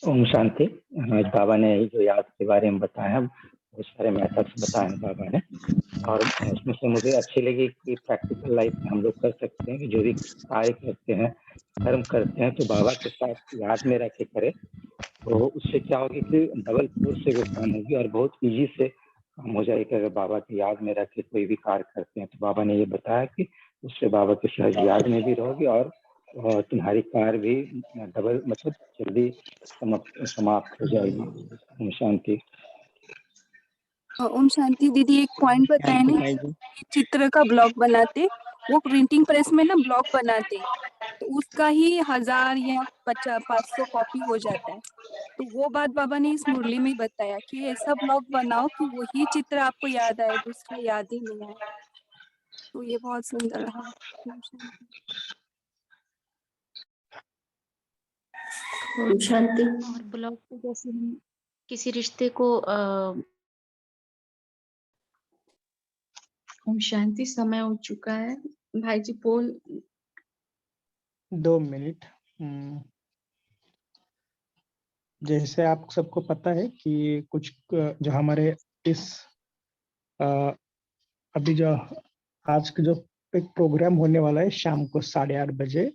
ओम शांति। आज बाबा ने जो याद के बारे में बताया, बहुत सारे मेथड्स बताए बाबा ने, और उसमें से मुझे अच्छी लगी कि प्रैक्टिकल लाइफ में हम लोग कर सकते हैं कि जो भी कार्य करते हैं, कर्म करते हैं, तो बाबा के साथ याद में रख के करें, तो उससे क्या होगी कि डबल फोर्स से वो काम होगी और बहुत इजी से काम हो जाएगा। अगर बाबा की याद में रख के कोई भी कार्य करते हैं, तो बाबा ने ये बताया कि उससे बाबा की सहज याद में भी रहोगी और तुम्हारी कार्य भी डबल मतलब जल्दी समाप्त हो जाएगी। ओम शांति।
ओम शांति दीदी, एक पॉइंट बताए ना कि चित्र का ब्लॉक बनाते, वो प्रिंटिंग प्रेस में ना ब्लॉक बनाते, तो उसका ही 1000 या 500 कॉपी हो जाता है। तो वो बात बाबा ने इस मुरली में बताया कि ऐसा ब्लॉक बनाओ कि वही चित्र आपको याद आए, दूसरा याद ही नहीं आए। तो ये बहुत सुंदर रहा। ओम शांति।
ओम शांति। और ब्लॉग पे जैसे हम किसी रिश्ते को
ओम शांति। समय हो चुका है भाई जी, पोल
2 मिनट। जैसे आप सबको पता है कि कुछ जो हमारे इस अभी जो आज का जो एक प्रोग्राम होने वाला है शाम को 8:30 बजे,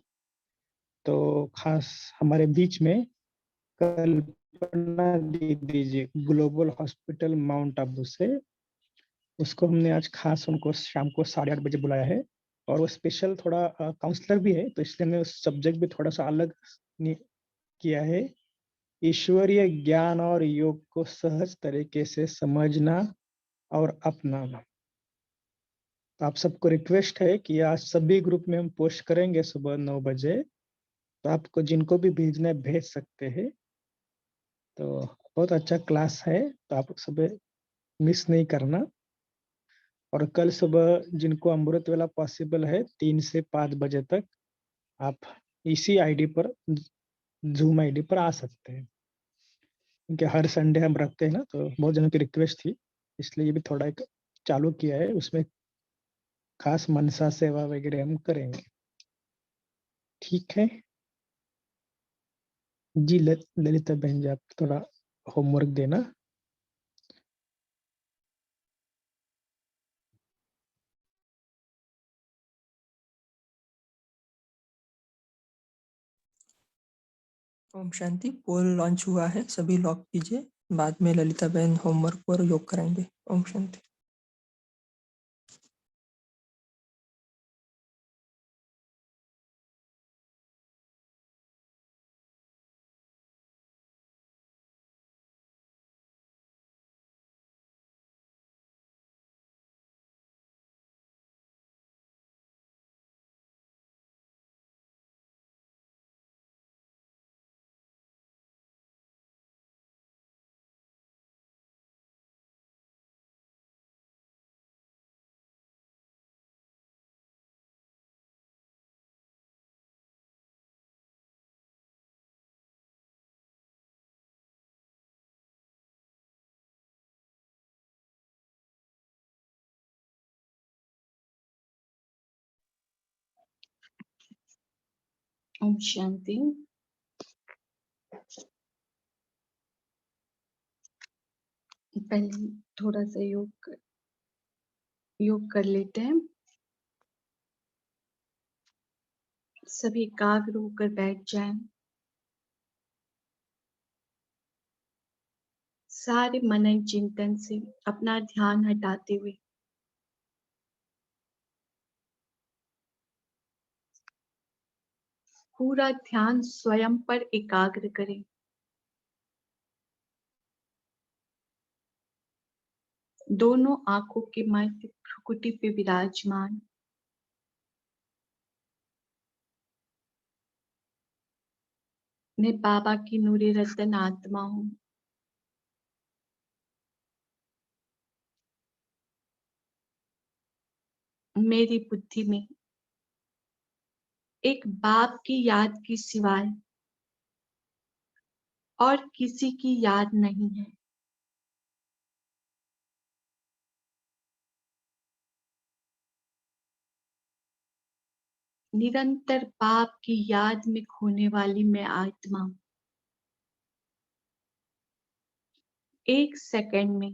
तो खास हमारे बीच में कल्पना दीदी जी ग्लोबल हॉस्पिटल माउंट आबू से, उसको हमने आज खास उनको शाम को 8:30 बजे बुलाया है, और वो स्पेशल थोड़ा काउंसलर भी है, तो इसलिए हमने उस सब्जेक्ट भी थोड़ा सा अलग किया है। ईश्वरीय ज्ञान और योग को सहज तरीके से समझना और अपनाना। तो आप सबको रिक्वेस्ट है कि आज सभी ग्रुप में हम पोस्ट करेंगे सुबह 9 बजे, तो आपको जिनको भी भेजना है भेज सकते हैं। तो बहुत अच्छा क्लास है, तो आप सब मिस नहीं करना। और कल सुबह जिनको अमृत वेला पॉसिबल है 3 से 5 बजे तक आप इसी आईडी पर, जूम आईडी पर आ सकते हैं, क्योंकि हर संडे हम रखते हैं ना, तो बहुत जनों की रिक्वेस्ट थी, इसलिए ये भी थोड़ा एक चालू किया है। उसमें खास मनसा सेवा वगैरह हम करेंगे। ठीक है जी। ललिता बहन जी, आप थोड़ा होमवर्क देना।
ओम शांति। पोल लॉन्च हुआ है, सभी लॉक कीजिए, बाद में ललिता बहन होमवर्क और योग कराएंगे। ओम शांति।
ओम शांति। पहले थोड़ा सा योग कर लेते हैं। सभी एकाग्र होकर बैठ जाएं। सारे मनन चिंतन से अपना ध्यान हटाते हुए पूरा ध्यान स्वयं पर एकाग्र करें। दोनों आंखों के मध्य भ्रुकुटी पे विराजमान मैं बाबा की नूरे रतन आत्मा हूँ। मेरी बुद्धि में एक बाप की याद के सिवाय और किसी की याद नहीं है। निरंतर बाप की याद में खोने वाली मैं आत्मा एक सेकंड में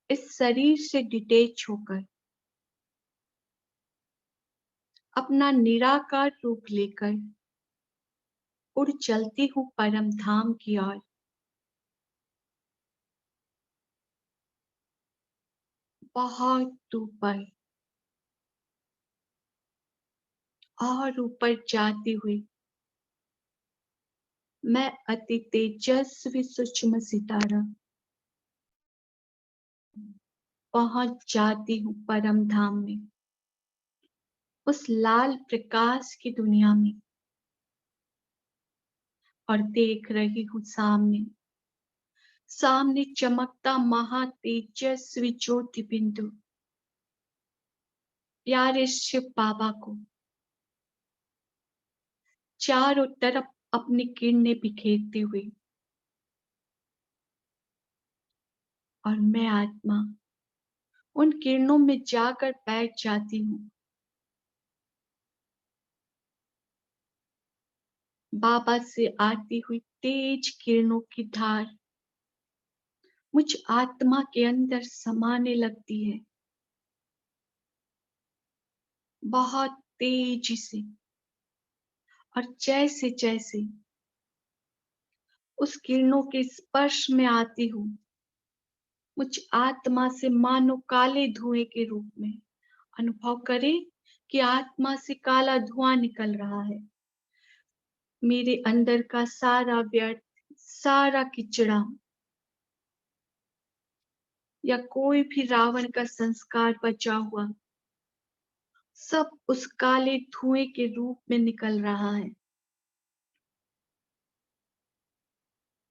इस शरीर से डिटेच होकर अपना निराकार रूप लेकर उड़ चलती हूँ परम धाम की ओर। बहुत ऊपर और ऊपर जाती हुई मैं अति तेजस्वी सूक्ष्म सितारा पहुंच जाती हूँ परम धाम में, उस लाल प्रकाश की दुनिया में, और देख रही हूँ सामने सामने चमकता महा तेजस्वी ज्योति बिंदु प्यारे शिव बाबा को चारों तरफ अपनी किरणें बिखेरते हुए, और मैं आत्मा उन किरणों में जाकर बैठ जाती हूँ। बाबा से आती हुई तेज किरणों की धार मुझ आत्मा के अंदर समाने लगती है, बहुत तेजी से। और जैसे जैसे उस किरणों के स्पर्श में आती हूँ, मुझ आत्मा से मानो काले धुएं के रूप में अनुभव करें कि आत्मा से काला धुआं निकल रहा है। मेरे अंदर का सारा व्यर्थ, सारा किचड़ा या कोई भी रावण का संस्कार बचा हुआ, सब उस काले धुएं के रूप में निकल रहा है,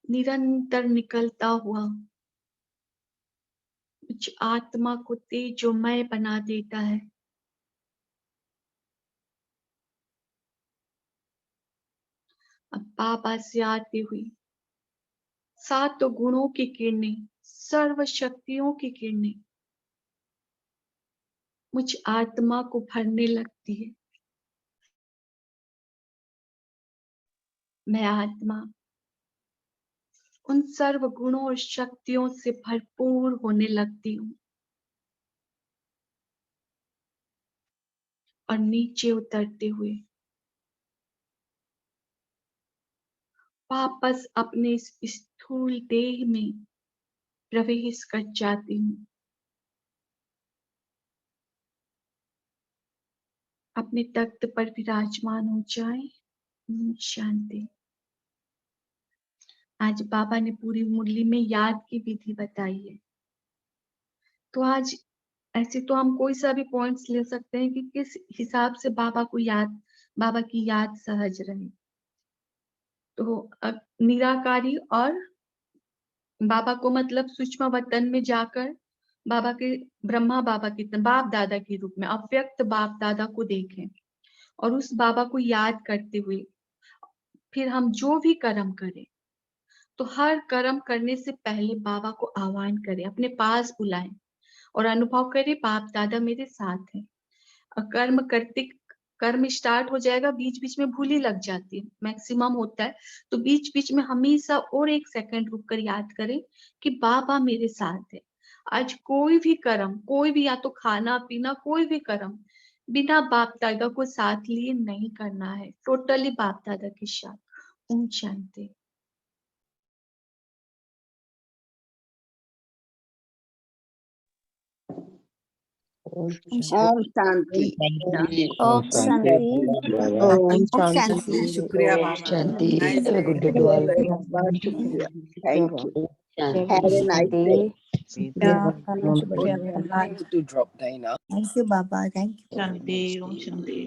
निरंतर निकलता हुआ मुझ आत्मा को तेजोमय बना देता है। अब बाबा से आती हुई सातों गुणों की किरणें, सर्व शक्तियों की किरणें मुझ आत्मा को भरने लगती है। मैं आत्मा उन सर्व गुणों और शक्तियों से भरपूर होने लगती हूँ और नीचे उतरते हुए वापस अपने इस स्थूल देह में प्रवेश कर जाती हूँ। अपने तख्त पर विराजमान हो जाए। शांति। आज बाबा ने पूरी मुरली में याद की विधि बताई है, तो आज ऐसे तो हम कोई सा भी पॉइंट्स ले सकते हैं कि किस हिसाब से बाबा की याद सहज रहे। तो निराकारी और बाबा को मतलब सूक्ष्म वतन में जाकर बाबा के ब्रह्मा बाबा के बाप दादा के रूप में अव्यक्त बाप दादा को देखें और उस बाबा को याद करते हुए फिर हम जो भी कर्म करें तो हर कर्म करने से पहले बाबा को आह्वान करें, अपने पास बुलाएं और अनुभव करें बाप दादा मेरे साथ हैं। कर्म स्टार्ट हो जाएगा, बीच बीच में भूल ही लग जाती है, मैक्सिमम होता है, तो बीच बीच में हमेशा और एक सेकंड रुक कर याद करें कि बाबा मेरे साथ है। आज कोई भी कर्म, कोई भी, या तो खाना पीना, कोई भी कर्म बिना बाप दादा को साथ लिए नहीं करना है, टोटली बाप दादा के साथ। ओम शांति।
ओम शांति।
ओम शांति।
ओम
शांति।
शुक्रिया
ओम
बाबा।
शांति।
Nice
Have a good day to
शुक्रिया
all.
very much, शुक्रिया, thank you, have a nice day.
शुक्रिया।
to drop Dana.
Thank you बाबा, थैंक यू।
शांति। ओम शांति।